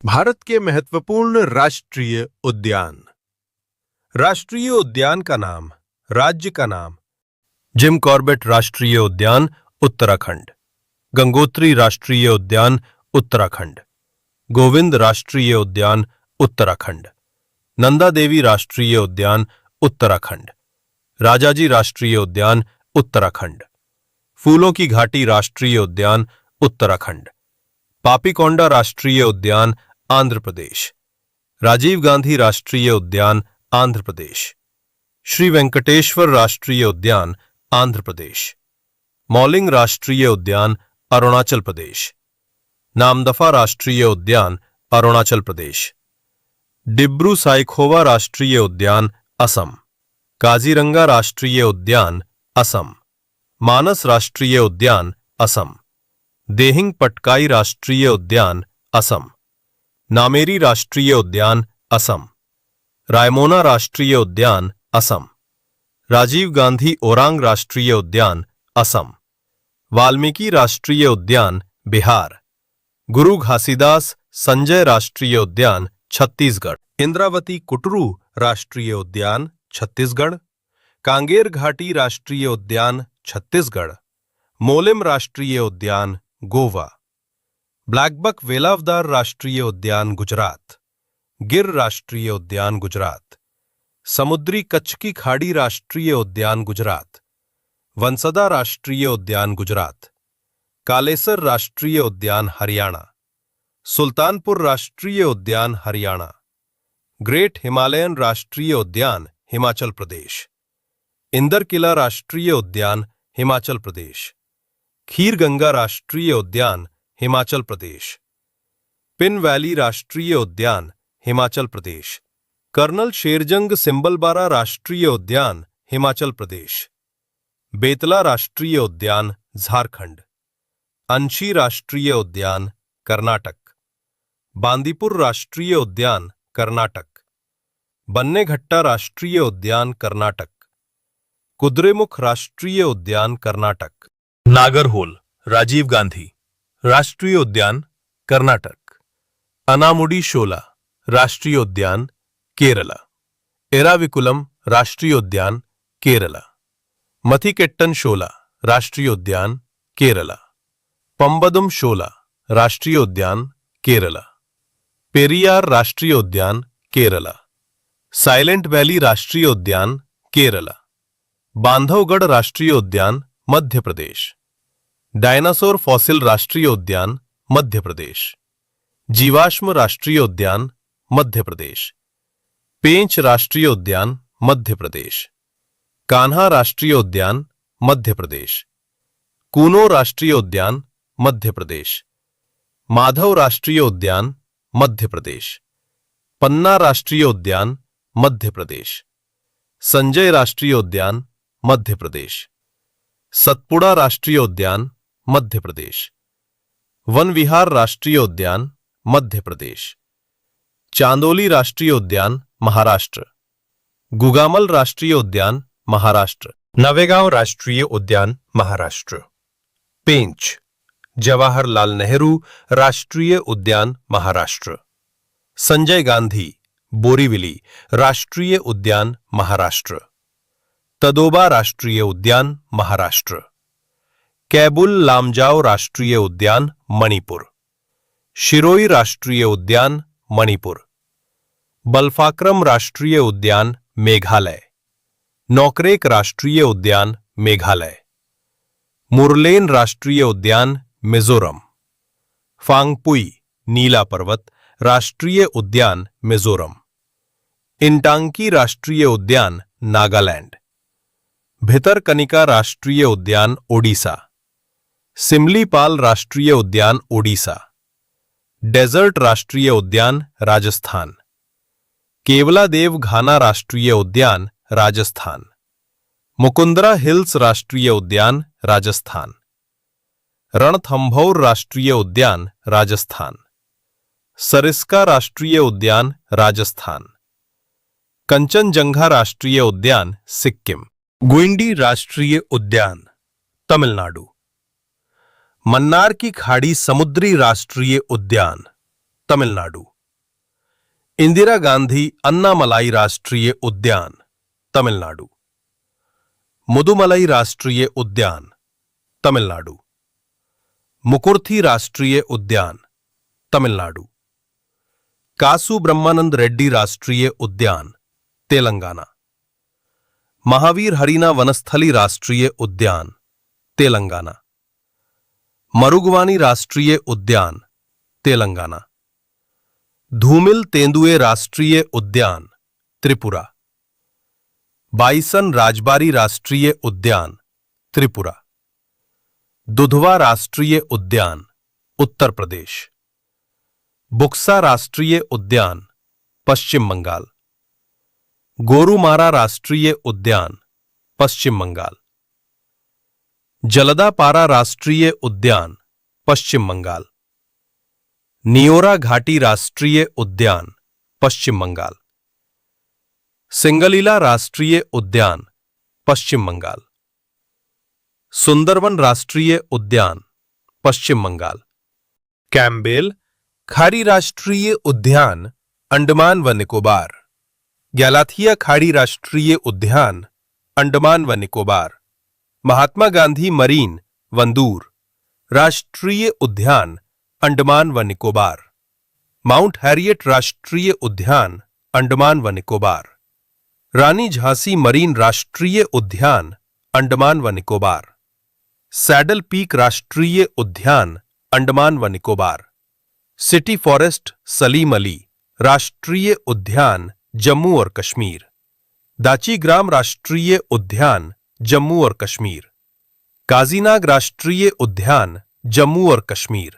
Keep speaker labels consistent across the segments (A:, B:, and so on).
A: भारत के महत्वपूर्ण राष्ट्रीय उद्यान। राष्ट्रीय उद्यान का नाम, राज्य का नाम: जिम कॉर्बेट राष्ट्रीय उद्यान, उत्तराखंड। गंगोत्री राष्ट्रीय उद्यान, उत्तराखंड। गोविंद राष्ट्रीय उद्यान, उत्तराखंड। नंदा देवी राष्ट्रीय उद्यान, उत्तराखंड। राजाजी राष्ट्रीय उद्यान, उत्तराखंड। फूलों की घाटी राष्ट्रीय उद्यान, उत्तराखंड। पापीकोंडा राष्ट्रीय उद्यान, आंध्र प्रदेश। राजीव गांधी राष्ट्रीय उद्यान, आंध्र प्रदेश। श्री वेंकटेश्वर राष्ट्रीय उद्यान, आंध्र प्रदेश। मौलिंग राष्ट्रीय उद्यान, अरुणाचल प्रदेश। नामदफा राष्ट्रीय उद्यान, अरुणाचल प्रदेश। डिब्रू साइखोवा राष्ट्रीय उद्यान, असम। काजीरंगा राष्ट्रीय उद्यान, असम। मानस राष्ट्रीय उद्यान, असम। देहिंग पटकाई राष्ट्रीय उद्यान, असम। नामेरी राष्ट्रीय उद्यान, असम। रायमोना राष्ट्रीय उद्यान, असम। राजीव गांधी ओरांग राष्ट्रीय उद्यान, असम। वाल्मीकि राष्ट्रीय उद्यान, बिहार। गुरु घासीदास संजय राष्ट्रीय उद्यान, छत्तीसगढ़। इंद्रावती कुटरू राष्ट्रीय उद्यान, छत्तीसगढ़। कांगेर घाटी राष्ट्रीय उद्यान, छत्तीसगढ़। मोलिम राष्ट्रीय उद्यान, गोवा। ब्लैकबक वेलावदार राष्ट्रीय उद्यान, गुजरात। गिर राष्ट्रीय उद्यान, गुजरात। समुद्री कच्छ की खाड़ी राष्ट्रीय उद्यान, गुजरात। वंसदा राष्ट्रीय उद्यान, गुजरात। कालेसर राष्ट्रीय उद्यान, हरियाणा। सुल्तानपुर राष्ट्रीय उद्यान, हरियाणा। ग्रेट हिमालयन राष्ट्रीय उद्यान, हिमाचल प्रदेश। इंदरकिला राष्ट्रीय उद्यान, हिमाचल प्रदेश। खीरगंगा राष्ट्रीय उद्यान, हिमाचल प्रदेश। पिन वैली राष्ट्रीय उद्यान, हिमाचल प्रदेश। कर्नल शेरजंग सिंबलबारा राष्ट्रीय उद्यान, हिमाचल प्रदेश। बेतला राष्ट्रीय उद्यान, झारखंड। अंशी राष्ट्रीय उद्यान, कर्नाटक। बांदीपुर राष्ट्रीय उद्यान, कर्नाटक। बन्नेघट्टा राष्ट्रीय उद्यान, कर्नाटक। कुद्रेमुख राष्ट्रीय उद्यान, कर्नाटक। नागरहोल राजीव गांधी राष्ट्रीय उद्यान, कर्नाटक। अनामुडी शोला राष्ट्रीय उद्यान, केरला। एराविकुलम राष्ट्रीय उद्यान, केरला। मथिकेट्टन शोला राष्ट्रीय उद्यान, केरला। पंबदुम शोला राष्ट्रीय उद्यान, केरला। पेरियार राष्ट्रीय उद्यान, केरला। साइलेंट वैली राष्ट्रीय उद्यान, केरला। बांधवगढ़ राष्ट्रीय उद्यान, मध्य प्रदेश। डायनासोर फॉसिल राष्ट्रीय उद्यान, मध्य प्रदेश। जीवाश्म राष्ट्रीय उद्यान, मध्य प्रदेश। पेंच राष्ट्रीय उद्यान, मध्य प्रदेश। कान्हा राष्ट्रीय उद्यान, मध्य प्रदेश। कूनो राष्ट्रीय उद्यान, मध्य प्रदेश। माधव राष्ट्रीय उद्यान, मध्य प्रदेश। पन्ना राष्ट्रीय उद्यान, मध्य प्रदेश। संजय राष्ट्रीय उद्यान, मध्य प्रदेश। सतपुड़ा राष्ट्रीय उद्यान, मध्य प्रदेश। वन विहार राष्ट्रीय उद्यान, मध्य प्रदेश। चांदोली राष्ट्रीय उद्यान, महाराष्ट्र। गुगामल राष्ट्रीय उद्यान, महाराष्ट्र। नवेगांव राष्ट्रीय उद्यान, महाराष्ट्र। पेंच जवाहरलाल नेहरू राष्ट्रीय उद्यान, महाराष्ट्र। संजय गांधी बोरीविली राष्ट्रीय उद्यान, महाराष्ट्र। तदोबा राष्ट्रीय उद्यान, महाराष्ट्र। कैबुल लामजाओ राष्ट्रीय उद्यान, मणिपुर। शिरोई राष्ट्रीय उद्यान, मणिपुर। बल्फाक्रम राष्ट्रीय उद्यान, मेघालय। नौकरेक राष्ट्रीय उद्यान, मेघालय। मुरलेन राष्ट्रीय उद्यान, मिजोरम। फांगपुई नीला पर्वत राष्ट्रीय उद्यान, मिजोरम। इंटांकी राष्ट्रीय उद्यान, नागालैंड। भितरकनिका राष्ट्रीय उद्यान, ओडिशा। सिमलीपाल राष्ट्रीय उद्यान, ओडिशा। डेजर्ट राष्ट्रीय उद्यान, राजस्थान। केवलादेव घाना राष्ट्रीय उद्यान, राजस्थान। मुकुंदरा हिल्स राष्ट्रीय उद्यान, राजस्थान। रणथंभौर राष्ट्रीय उद्यान, राजस्थान। सरिस्का राष्ट्रीय उद्यान, राजस्थान। कंचनजंगा राष्ट्रीय उद्यान, सिक्किम। गुइंडी राष्ट्रीय उद्यान, तमिलनाडु। मन्नार की खाड़ी समुद्री राष्ट्रीय उद्यान, तमिलनाडु। इंदिरा गांधी अन्नामलाई राष्ट्रीय उद्यान तमिलनाडु। मुदुमलाई राष्ट्रीय उद्यान तमिलनाडु। मुकुर्थी राष्ट्रीय उद्यान तमिलनाडु। कासु ब्रह्मानंद रेड्डी राष्ट्रीय उद्यान तेलंगाना। महावीर हरीना वनस्थली राष्ट्रीय उद्यान तेलंगाना। मरुगवानी राष्ट्रीय उद्यान तेलंगाना। धूमिल तेंदुए राष्ट्रीय उद्यान त्रिपुरा। बाइसन राजबारी राष्ट्रीय उद्यान त्रिपुरा। दुधवा राष्ट्रीय उद्यान उत्तर प्रदेश। बुक्सा राष्ट्रीय उद्यान पश्चिम बंगाल। गोरुमारा राष्ट्रीय उद्यान पश्चिम बंगाल। जलदापारा राष्ट्रीय उद्यान पश्चिम बंगाल। नियोरा घाटी राष्ट्रीय उद्यान पश्चिम बंगाल। सिंगलीला राष्ट्रीय उद्यान पश्चिम बंगाल। सुंदरवन राष्ट्रीय उद्यान पश्चिम बंगाल। कैम्बेल खाड़ी राष्ट्रीय उद्यान अंडमान व निकोबार। गैलाथिया खाड़ी राष्ट्रीय उद्यान अंडमान व निकोबार। महात्मा गांधी मरीन वंदूर राष्ट्रीय उद्यान अंडमान व निकोबार। माउंट हैरियट राष्ट्रीय उद्यान अंडमान व निकोबार। रानी झांसी मरीन राष्ट्रीय उद्यान अंडमान व निकोबार। सैडल पीक राष्ट्रीय उद्यान अंडमान व निकोबार। सिटी फॉरेस्ट सलीम अली राष्ट्रीय उद्यान जम्मू और कश्मीर। दाचीग्राम राष्ट्रीय उद्यान जम्मू और कश्मीर। काजीनाग राष्ट्रीय उद्यान जम्मू और कश्मीर।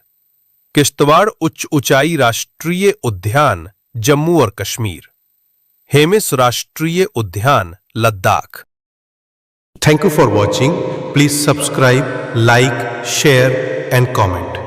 A: किश्तवाड़ उच्च ऊंचाई राष्ट्रीय उद्यान जम्मू और कश्मीर। हेमिस राष्ट्रीय उद्यान Ladakh. Thank you for watching. Please subscribe, like, share and comment.